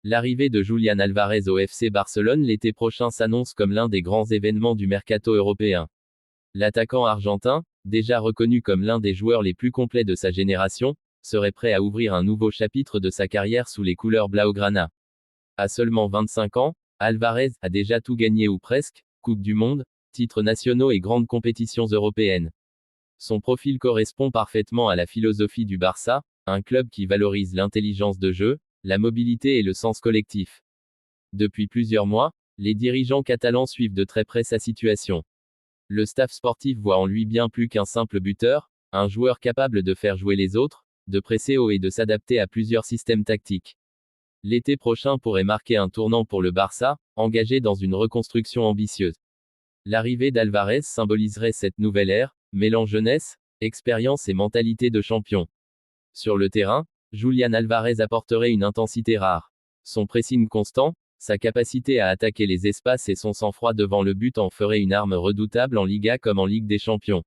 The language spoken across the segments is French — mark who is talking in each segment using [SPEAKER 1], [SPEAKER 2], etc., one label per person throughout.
[SPEAKER 1] L'arrivée de Julián Álvarez au FC Barcelone l'été prochain s'annonce comme l'un des grands événements du mercato européen. L'attaquant argentin, déjà reconnu comme l'un des joueurs les plus complets de sa génération, serait prêt à ouvrir un nouveau chapitre de sa carrière sous les couleurs blaugrana. À seulement 25 ans, Álvarez a déjà tout gagné ou presque, Coupe du Monde, titres nationaux et grandes compétitions européennes. Son profil correspond parfaitement à la philosophie du Barça, un club qui valorise l'intelligence de jeu, la mobilité et le sens collectif. Depuis plusieurs mois, les dirigeants catalans suivent de très près sa situation. Le staff sportif voit en lui bien plus qu'un simple buteur, un joueur capable de faire jouer les autres, de presser haut et de s'adapter à plusieurs systèmes tactiques. L'été prochain pourrait marquer un tournant pour le Barça, engagé dans une reconstruction ambitieuse. L'arrivée d'Álvarez symboliserait cette nouvelle ère, mêlant jeunesse, expérience et mentalité de champion. Sur le terrain, Julián Álvarez apporterait une intensité rare. Son pressing constant, sa capacité à attaquer les espaces et son sang-froid devant le but en feraient une arme redoutable en Liga comme en Ligue des Champions.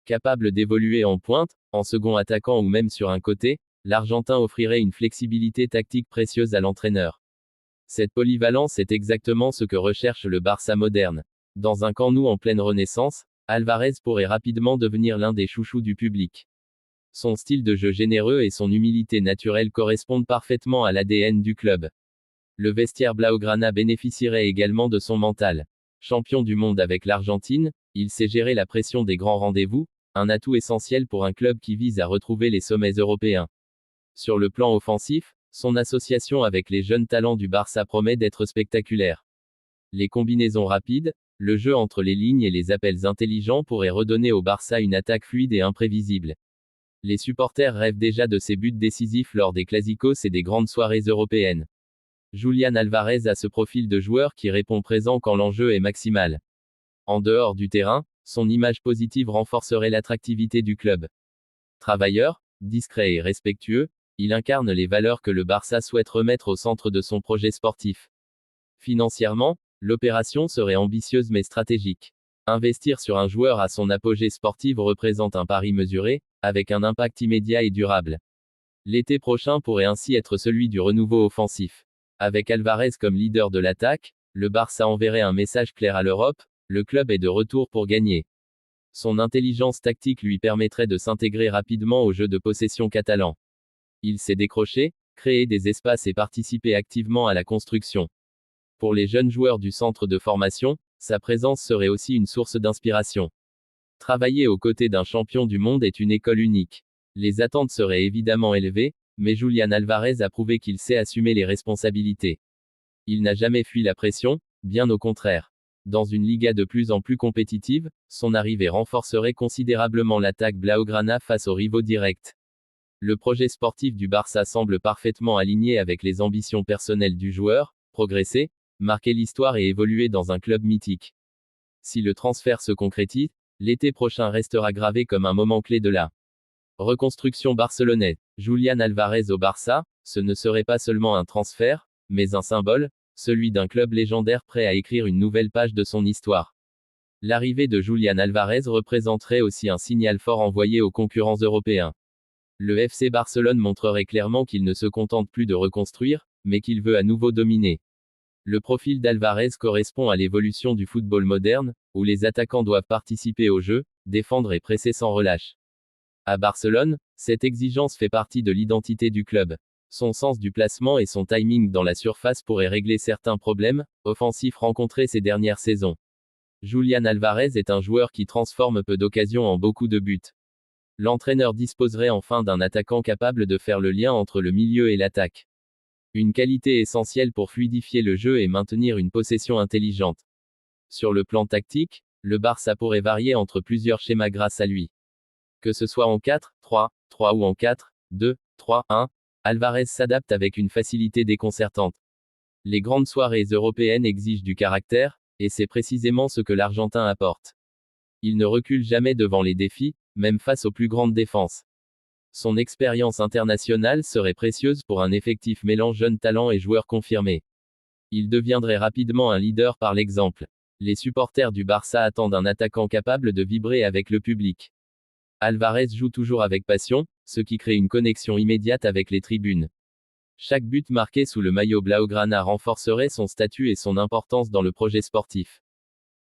[SPEAKER 1] Capable d'évoluer en pointe, en second attaquant ou même sur un côté, l'Argentin offrirait une flexibilité tactique précieuse à l'entraîneur. Cette polyvalence est exactement ce que recherche le Barça moderne. Dans un Camp Nou en pleine renaissance, Álvarez pourrait rapidement devenir l'un des chouchous du public. Son style de jeu généreux et son humilité naturelle correspondent parfaitement à l'ADN du club. Le vestiaire blaugrana bénéficierait également de son mental. Champion du monde avec l'Argentine, il sait gérer la pression des grands rendez-vous, un atout essentiel pour un club qui vise à retrouver les sommets européens. Sur le plan offensif, son association avec les jeunes talents du Barça promet d'être spectaculaire. Les combinaisons rapides, le jeu entre les lignes et les appels intelligents pourraient redonner au Barça une attaque fluide et imprévisible. Les supporters rêvent déjà de ses buts décisifs lors des clásicos et des grandes soirées européennes. Julián Álvarez a ce profil de joueur qui répond présent quand l'enjeu est maximal. En dehors du terrain, son image positive renforcerait l'attractivité du club. Travailleur, discret et respectueux, il incarne les valeurs que le Barça souhaite remettre au centre de son projet sportif. Financièrement, l'opération serait ambitieuse mais stratégique. Investir sur un joueur à son apogée sportive représente un pari mesuré, avec un impact immédiat et durable. L'été prochain pourrait ainsi être celui du renouveau offensif. Avec Álvarez comme leader de l'attaque, le Barça enverrait un message clair à l'Europe, le club est de retour pour gagner. Son intelligence tactique lui permettrait de s'intégrer rapidement au jeu de possession catalan. Il sait décrocher, créer des espaces et participer activement à la construction. Pour les jeunes joueurs du centre de formation, sa présence serait aussi une source d'inspiration. Travailler aux côtés d'un champion du monde est une école unique. Les attentes seraient évidemment élevées, mais Julián Álvarez a prouvé qu'il sait assumer les responsabilités. Il n'a jamais fui la pression, bien au contraire. Dans une Liga de plus en plus compétitive, son arrivée renforcerait considérablement l'attaque blaugrana face aux rivaux directs. Le projet sportif du Barça semble parfaitement aligné avec les ambitions personnelles du joueur, progresser, marquer l'histoire et évoluer dans un club mythique. Si le transfert se concrétise, l'été prochain restera gravé comme un moment clé de la reconstruction barcelonaise. Julián Álvarez au Barça, ce ne serait pas seulement un transfert, mais un symbole, celui d'un club légendaire prêt à écrire une nouvelle page de son histoire. L'arrivée de Julián Álvarez représenterait aussi un signal fort envoyé aux concurrents européens. Le FC Barcelone montrerait clairement qu'il ne se contente plus de reconstruire, mais qu'il veut à nouveau dominer. Le profil d'Álvarez correspond à l'évolution du football moderne, où les attaquants doivent participer au jeu, défendre et presser sans relâche. À Barcelone, cette exigence fait partie de l'identité du club. Son sens du placement et son timing dans la surface pourraient régler certains problèmes offensifs rencontrés ces dernières saisons. Julián Álvarez est un joueur qui transforme peu d'occasions en beaucoup de buts. L'entraîneur disposerait enfin d'un attaquant capable de faire le lien entre le milieu et l'attaque. Une qualité essentielle pour fluidifier le jeu et maintenir une possession intelligente. Sur le plan tactique, le Barça pourrait varier entre plusieurs schémas grâce à lui. Que ce soit en 4-3-3 ou en 4-2-3-1, Álvarez s'adapte avec une facilité déconcertante. Les grandes soirées européennes exigent du caractère, et c'est précisément ce que l'Argentin apporte. Il ne recule jamais devant les défis, même face aux plus grandes défenses. Son expérience internationale serait précieuse pour un effectif mêlant jeunes talents et joueurs confirmés. Il deviendrait rapidement un leader par l'exemple. Les supporters du Barça attendent un attaquant capable de vibrer avec le public. Álvarez joue toujours avec passion, ce qui crée une connexion immédiate avec les tribunes. Chaque but marqué sous le maillot blaugrana renforcerait son statut et son importance dans le projet sportif.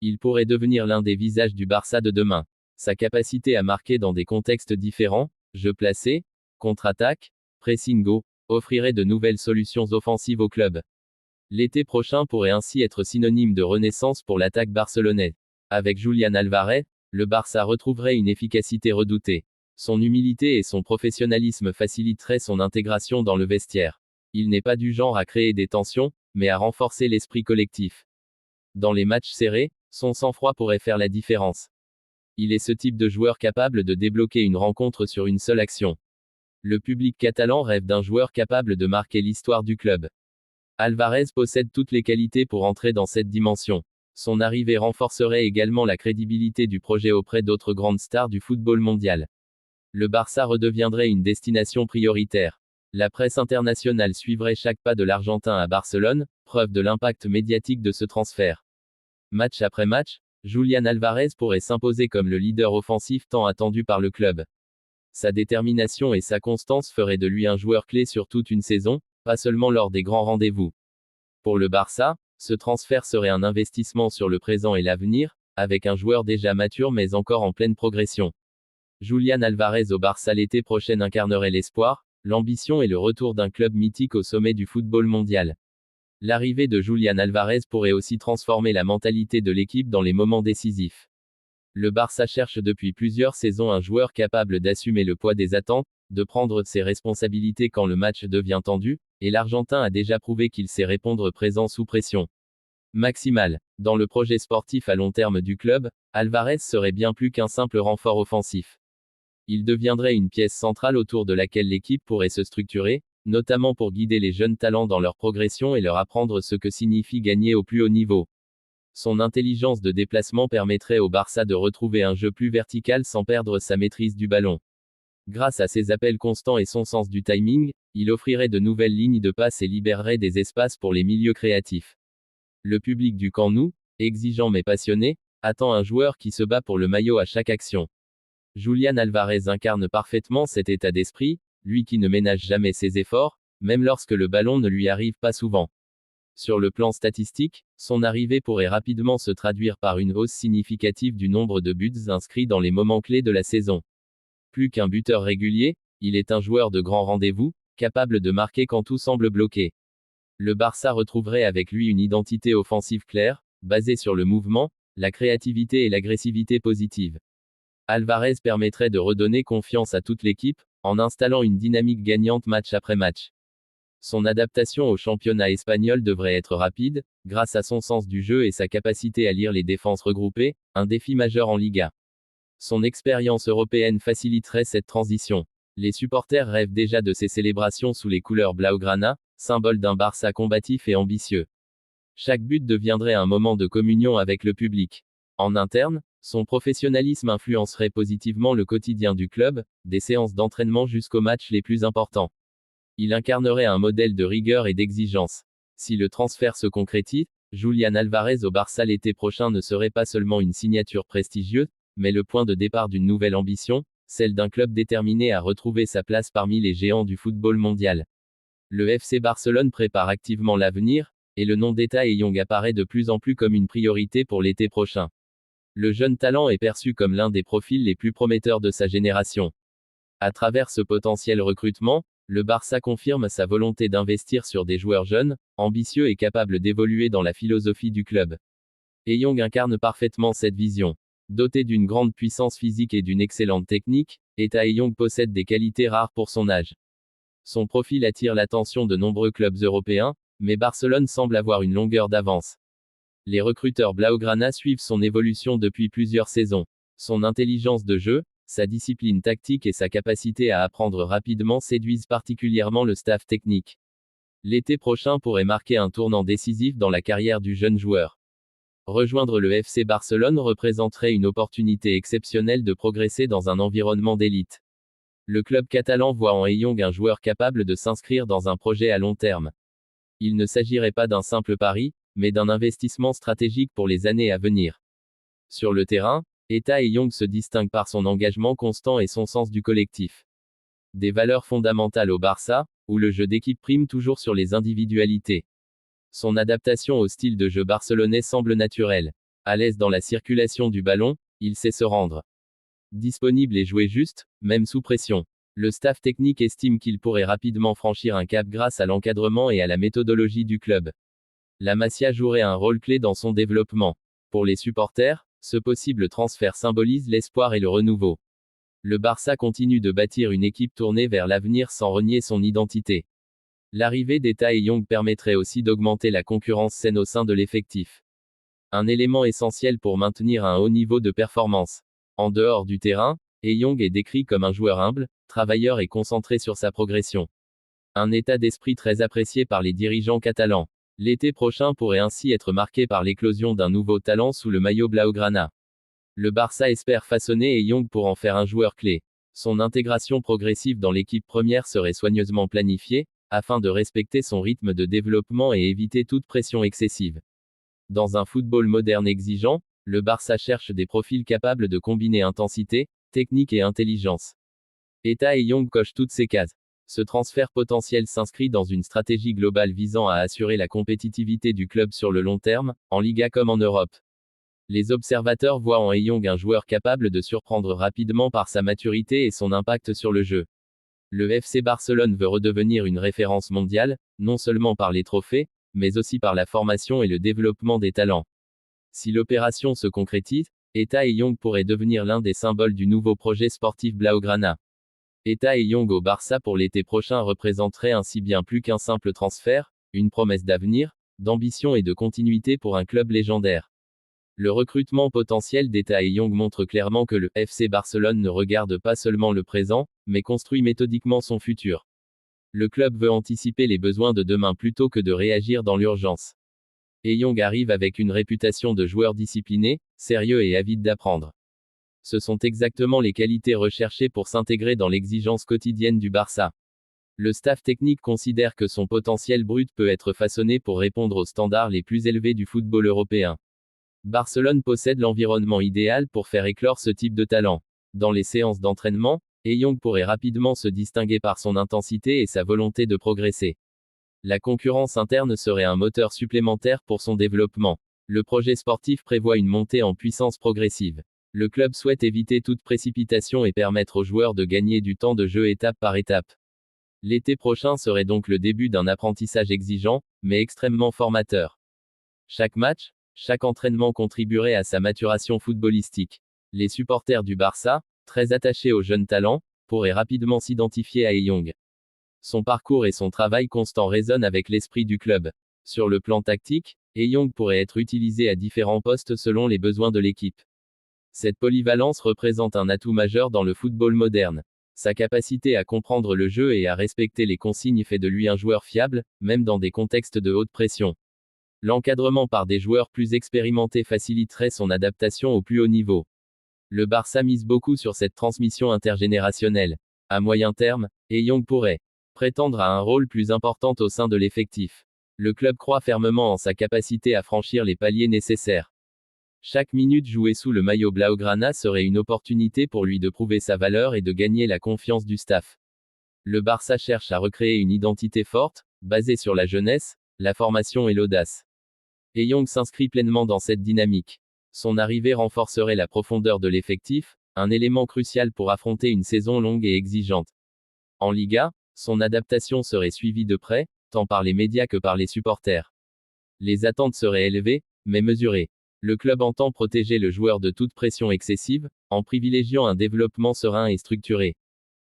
[SPEAKER 1] Il pourrait devenir l'un des visages du Barça de demain. Sa capacité à marquer dans des contextes différents, jeu placé, contre-attaque, pressing haut, offrirait de nouvelles solutions offensives au club. L'été prochain pourrait ainsi être synonyme de renaissance pour l'attaque barcelonaise. Avec Julián Álvarez, le Barça retrouverait une efficacité redoutée. Son humilité et son professionnalisme faciliteraient son intégration dans le vestiaire. Il n'est pas du genre à créer des tensions, mais à renforcer l'esprit collectif. Dans les matchs serrés, son sang-froid pourrait faire la différence. Il est ce type de joueur capable de débloquer une rencontre sur une seule action. Le public catalan rêve d'un joueur capable de marquer l'histoire du club. Álvarez possède toutes les qualités pour entrer dans cette dimension. Son arrivée renforcerait également la crédibilité du projet auprès d'autres grandes stars du football mondial. Le Barça redeviendrait une destination prioritaire. La presse internationale suivrait chaque pas de l'Argentin à Barcelone, preuve de l'impact médiatique de ce transfert. Match après match, Julián Álvarez pourrait s'imposer comme le leader offensif tant attendu par le club. Sa détermination et sa constance feraient de lui un joueur clé sur toute une saison, pas seulement lors des grands rendez-vous. Pour le Barça, ce transfert serait un investissement sur le présent et l'avenir, avec un joueur déjà mature mais encore en pleine progression. Julián Álvarez au Barça l'été prochain incarnerait l'espoir, l'ambition et le retour d'un club mythique au sommet du football mondial. L'arrivée de Julián Álvarez pourrait aussi transformer la mentalité de l'équipe dans les moments décisifs. Le Barça cherche depuis plusieurs saisons un joueur capable d'assumer le poids des attentes, de prendre ses responsabilités quand le match devient tendu, et l'Argentin a déjà prouvé qu'il sait répondre présent sous pression maximale. Dans le projet sportif à long terme du club, Álvarez serait bien plus qu'un simple renfort offensif. Il deviendrait une pièce centrale autour de laquelle l'équipe pourrait se structurer, notamment pour guider les jeunes talents dans leur progression et leur apprendre ce que signifie gagner au plus haut niveau. Son intelligence de déplacement permettrait au Barça de retrouver un jeu plus vertical sans perdre sa maîtrise du ballon. Grâce à ses appels constants et son sens du timing, il offrirait de nouvelles lignes de passe et libérerait des espaces pour les milieux créatifs. Le public du Camp Nou, exigeant mais passionné, attend un joueur qui se bat pour le maillot à chaque action. Julián Álvarez incarne parfaitement cet état d'esprit, lui qui ne ménage jamais ses efforts, même lorsque le ballon ne lui arrive pas souvent. Sur le plan statistique, son arrivée pourrait rapidement se traduire par une hausse significative du nombre de buts inscrits dans les moments clés de la saison. Plus qu'un buteur régulier, il est un joueur de grand rendez-vous, capable de marquer quand tout semble bloqué. Le Barça retrouverait avec lui une identité offensive claire, basée sur le mouvement, la créativité et l'agressivité positive. Álvarez permettrait de redonner confiance à toute l'équipe, en installant une dynamique gagnante match après match. Son adaptation au championnat espagnol devrait être rapide, grâce à son sens du jeu et sa capacité à lire les défenses regroupées, un défi majeur en Liga. Son expérience européenne faciliterait cette transition. Les supporters rêvent déjà de ses célébrations sous les couleurs blaugrana, symbole d'un Barça combatif et ambitieux. Chaque but deviendrait un moment de communion avec le public. En interne, son professionnalisme influencerait positivement le quotidien du club, des séances d'entraînement jusqu'aux matchs les plus importants. Il incarnerait un modèle de rigueur et d'exigence. Si le transfert se concrétise, Julián Álvarez au Barça l'été prochain ne serait pas seulement une signature prestigieuse, mais le point de départ d'une nouvelle ambition, celle d'un club déterminé à retrouver sa place parmi les géants du football mondial. Le FC Barcelone prépare activement l'avenir, et le nom d'Ethay Young apparaît de plus en plus comme une priorité pour l'été prochain. Le jeune talent est perçu comme l'un des profils les plus prometteurs de sa génération. À travers ce potentiel recrutement, le Barça confirme sa volonté d'investir sur des joueurs jeunes, ambitieux et capables d'évoluer dans la philosophie du club. Et Young incarne parfaitement cette vision. Doté d'une grande puissance physique et d'une excellente technique, Ethay Young possède des qualités rares pour son âge. Son profil attire l'attention de nombreux clubs européens, mais Barcelone semble avoir une longueur d'avance. Les recruteurs blaugrana suivent son évolution depuis plusieurs saisons. Son intelligence de jeu, sa discipline tactique et sa capacité à apprendre rapidement séduisent particulièrement le staff technique. L'été prochain pourrait marquer un tournant décisif dans la carrière du jeune joueur. Rejoindre le FC Barcelone représenterait une opportunité exceptionnelle de progresser dans un environnement d'élite. Le club catalan voit en Ethay Young un joueur capable de s'inscrire dans un projet à long terme. Il ne s'agirait pas d'un simple pari, mais d'un investissement stratégique pour les années à venir. Sur le terrain, Ethay Young se distingue par son engagement constant et son sens du collectif. Des valeurs fondamentales au Barça, où le jeu d'équipe prime toujours sur les individualités. Son adaptation au style de jeu barcelonais semble naturelle. À l'aise dans la circulation du ballon, il sait se rendre disponible et jouer juste, même sous pression. Le staff technique estime qu'il pourrait rapidement franchir un cap grâce à l'encadrement et à la méthodologie du club. La Masia jouerait un rôle clé dans son développement. Pour les supporters, ce possible transfert symbolise l'espoir et le renouveau. Le Barça continue de bâtir une équipe tournée vers l'avenir sans renier son identité. L'arrivée d'Eta et Young permettrait aussi d'augmenter la concurrence saine au sein de l'effectif. Un élément essentiel pour maintenir un haut niveau de performance. En dehors du terrain, Young est décrit comme un joueur humble, travailleur et concentré sur sa progression. Un état d'esprit très apprécié par les dirigeants catalans. L'été prochain pourrait ainsi être marqué par l'éclosion d'un nouveau talent sous le maillot blaugrana. Le Barça espère façonner Young pour en faire un joueur clé. Son intégration progressive dans l'équipe première serait soigneusement planifiée, afin de respecter son rythme de développement et éviter toute pression excessive. Dans un football moderne exigeant, le Barça cherche des profils capables de combiner intensité, technique et intelligence. Eta et Young cochent toutes ces cases. Ce transfert potentiel s'inscrit dans une stratégie globale visant à assurer la compétitivité du club sur le long terme, en Liga comme en Europe. Les observateurs voient en Young un joueur capable de surprendre rapidement par sa maturité et son impact sur le jeu. Le FC Barcelone veut redevenir une référence mondiale, non seulement par les trophées, mais aussi par la formation et le développement des talents. Si l'opération se concrétise, Eta et Young pourraient devenir l'un des symboles du nouveau projet sportif blaugrana. Eta et Young au Barça pour l'été prochain représenterait ainsi bien plus qu'un simple transfert, une promesse d'avenir, d'ambition et de continuité pour un club légendaire. Le recrutement potentiel d'Eta et Young montre clairement que le FC Barcelone ne regarde pas seulement le présent, mais construit méthodiquement son futur. Le club veut anticiper les besoins de demain plutôt que de réagir dans l'urgence. Young arrive avec une réputation de joueur discipliné, sérieux et avide d'apprendre. Ce sont exactement les qualités recherchées pour s'intégrer dans l'exigence quotidienne du Barça. Le staff technique considère que son potentiel brut peut être façonné pour répondre aux standards les plus élevés du football européen. Barcelone possède l'environnement idéal pour faire éclore ce type de talent. Dans les séances d'entraînement, Young pourrait rapidement se distinguer par son intensité et sa volonté de progresser. La concurrence interne serait un moteur supplémentaire pour son développement. Le projet sportif prévoit une montée en puissance progressive. Le club souhaite éviter toute précipitation et permettre aux joueurs de gagner du temps de jeu étape par étape. L'été prochain serait donc le début d'un apprentissage exigeant, mais extrêmement formateur. Chaque match, chaque entraînement contribuerait à sa maturation footballistique. Les supporters du Barça, très attachés aux jeunes talents, pourraient rapidement s'identifier à Young. Son parcours et son travail constant résonnent avec l'esprit du club. Sur le plan tactique, Young pourrait être utilisé à différents postes selon les besoins de l'équipe. Cette polyvalence représente un atout majeur dans le football moderne. Sa capacité à comprendre le jeu et à respecter les consignes fait de lui un joueur fiable, même dans des contextes de haute pression. L'encadrement par des joueurs plus expérimentés faciliterait son adaptation au plus haut niveau. Le Barça mise beaucoup sur cette transmission intergénérationnelle. À moyen terme, Young pourrait prétendre à un rôle plus important au sein de l'effectif. Le club croit fermement en sa capacité à franchir les paliers nécessaires. Chaque minute jouée sous le maillot blaugrana serait une opportunité pour lui de prouver sa valeur et de gagner la confiance du staff. Le Barça cherche à recréer une identité forte, basée sur la jeunesse, la formation et l'audace. Young s'inscrit pleinement dans cette dynamique. Son arrivée renforcerait la profondeur de l'effectif, un élément crucial pour affronter une saison longue et exigeante. En Liga, son adaptation serait suivie de près, tant par les médias que par les supporters. Les attentes seraient élevées, mais mesurées. Le club entend protéger le joueur de toute pression excessive, en privilégiant un développement serein et structuré.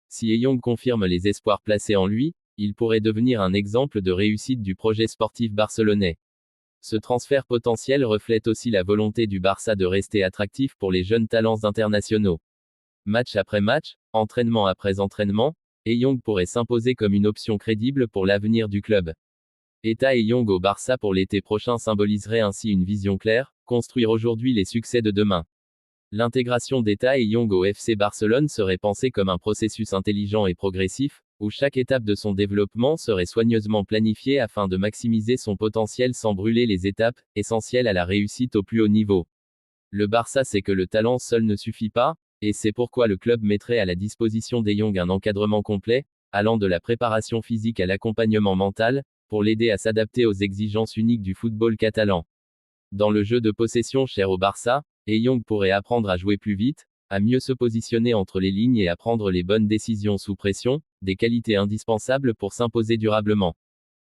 [SPEAKER 1] Si Young confirme les espoirs placés en lui, il pourrait devenir un exemple de réussite du projet sportif barcelonais. Ce transfert potentiel reflète aussi la volonté du Barça de rester attractif pour les jeunes talents internationaux. Match après match, entraînement après entraînement, Young pourrait s'imposer comme une option crédible pour l'avenir du club. Eta et Young au Barça pour l'été prochain symboliserait ainsi une vision claire, construire aujourd'hui les succès de demain. L'intégration d'Eta et Young au FC Barcelone serait pensée comme un processus intelligent et progressif, où chaque étape de son développement serait soigneusement planifiée afin de maximiser son potentiel sans brûler les étapes, essentielles à la réussite au plus haut niveau. Le Barça sait que le talent seul ne suffit pas, Et c'est pourquoi le club mettrait à la disposition De Jong un encadrement complet, allant de la préparation physique à l'accompagnement mental, pour l'aider à s'adapter aux exigences uniques du football catalan. Dans le jeu de possession cher au Barça, De Jong pourrait apprendre à jouer plus vite, à mieux se positionner entre les lignes et à prendre les bonnes décisions sous pression, des qualités indispensables pour s'imposer durablement.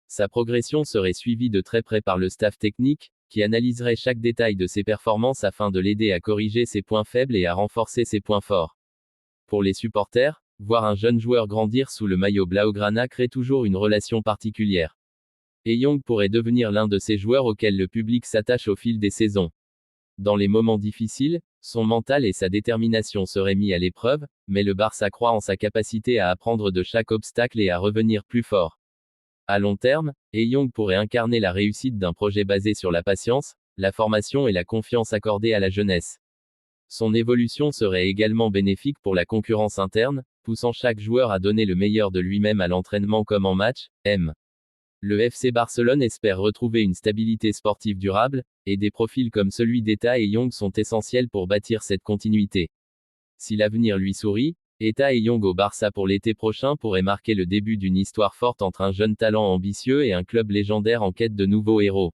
[SPEAKER 1] Sa progression serait suivie de très près par le staff technique, qui analyserait chaque détail de ses performances afin de l'aider à corriger ses points faibles et à renforcer ses points forts. Pour les supporters, voir un jeune joueur grandir sous le maillot blaugrana crée toujours une relation particulière. De Jong pourrait devenir l'un de ces joueurs auxquels le public s'attache au fil des saisons. Dans les moments difficiles, son mental et sa détermination seraient mis à l'épreuve, mais le Barça croit en sa capacité à apprendre de chaque obstacle et à revenir plus fort. À long terme, De Jong pourrait incarner la réussite d'un projet basé sur la patience, la formation et la confiance accordée à la jeunesse. Son évolution serait également bénéfique pour la concurrence interne, poussant chaque joueur à donner le meilleur de lui-même à l'entraînement comme en match. Le FC Barcelone espère retrouver une stabilité sportive durable, et des profils comme celui d'Eta et Young sont essentiels pour bâtir cette continuité. Si l'avenir lui sourit, Eta et Young au Barça pour l'été prochain pourrait marquer le début d'une histoire forte entre un jeune talent ambitieux et un club légendaire en quête de nouveaux héros.